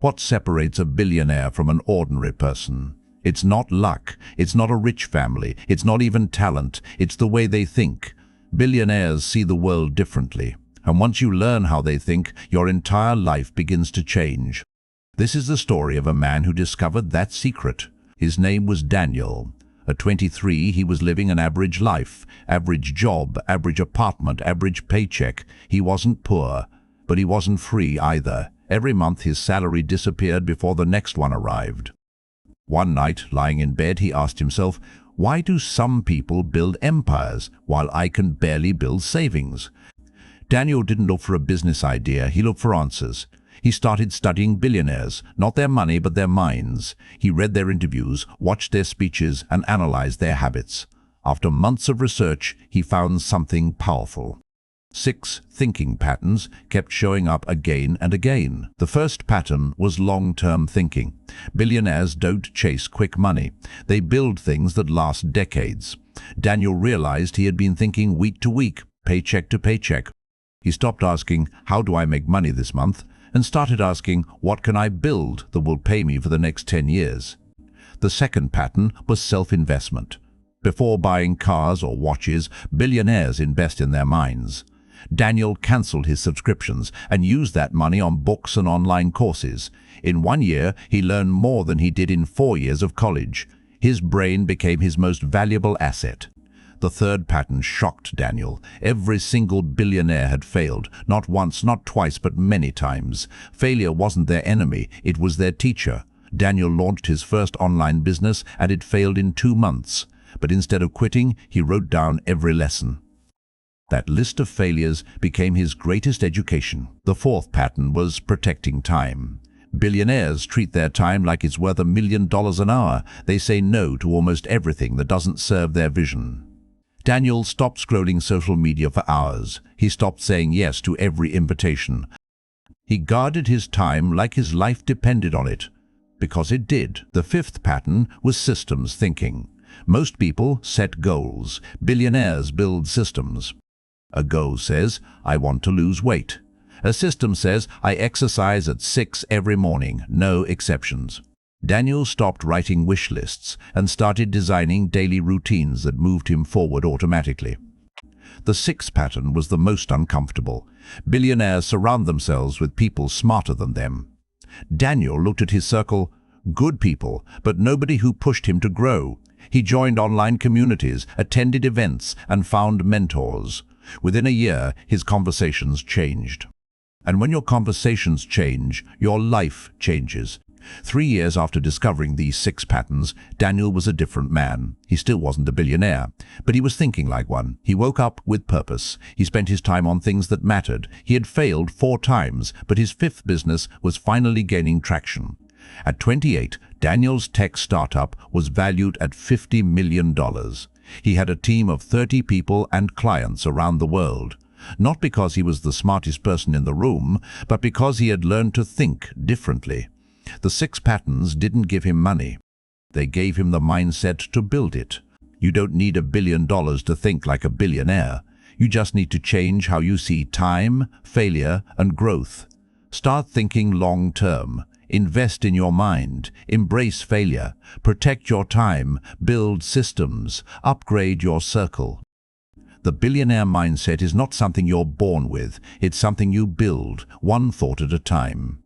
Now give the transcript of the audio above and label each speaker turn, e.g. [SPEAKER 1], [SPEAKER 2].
[SPEAKER 1] What separates a billionaire from an ordinary person? It's not luck, it's not a rich family, it's not even talent, it's the way they think. Billionaires see the world differently, and once you learn how they think, your entire life begins to change. This is the story of a man who discovered that secret. His name was Daniel. At 23, he was living an average life, average job, average apartment, average paycheck. He wasn't poor, but he wasn't free either. Every month his salary disappeared before the next one arrived. One night, lying in bed, he asked himself, why do some people build empires while I can barely build savings? Daniel didn't look for a business idea, he looked for answers. He started studying billionaires, not their money but their minds. He read their interviews, watched their speeches, and analyzed their habits. After months of research, he found something powerful. 6 thinking patterns kept showing up again and again. The first pattern was long-term thinking. Billionaires don't chase quick money. They build things that last decades. Daniel realized he had been thinking week to week, paycheck to paycheck. He stopped asking, how do I make money this month? And started asking, what can I build that will pay me for the next 10 years? The second pattern was self-investment. Before buying cars or watches, billionaires invest in their minds. Daniel cancelled his subscriptions and used that money on books and online courses. In 1 year, he learned more than he did in 4 years of college. His brain became his most valuable asset. The third pattern shocked Daniel. Every single billionaire had failed, not once, not twice, but many times. Failure wasn't their enemy, it was their teacher. Daniel launched his first online business and it failed in 2 months. But instead of quitting, he wrote down every lesson. That list of failures became his greatest education. The fourth pattern was protecting time. Billionaires treat their time like it's worth $1 million an hour. They say no to almost everything that doesn't serve their vision. Daniel stopped scrolling social media for hours. He stopped saying yes to every invitation. He guarded his time like his life depended on it, because it did. The fifth pattern was systems thinking. Most people set goals. Billionaires build systems. A goal says, I want to lose weight. A system says, I exercise at 6 every morning, no exceptions. Daniel stopped writing wish lists and started designing daily routines that moved him forward automatically. The sixth pattern was the most uncomfortable. Billionaires surround themselves with people smarter than them. Daniel looked at his circle, good people, but nobody who pushed him to grow. He joined online communities, attended events, and found mentors. Within a year, his conversations changed. And when your conversations change, your life changes. 3 years after discovering these 6 patterns, Daniel was a different man. He still wasn't a billionaire, but he was thinking like one. He woke up with purpose. He spent his time on things that mattered. He had failed 4 times, but his 5th business was finally gaining traction. At 28, Daniel's tech startup was valued at $50 million. He had a team of 30 people and clients around the world. Not because he was the smartest person in the room, but because he had learned to think differently. The 6 patterns didn't give him money. They gave him the mindset to build it. You don't need $1 billion to think like a billionaire. You just need to change how you see time, failure, and growth. Start thinking long-term. Invest in your mind. Embrace failure. Protect your time. Build systems. Upgrade your circle. The billionaire mindset is not something you're born with. It's something you build, one thought at a time.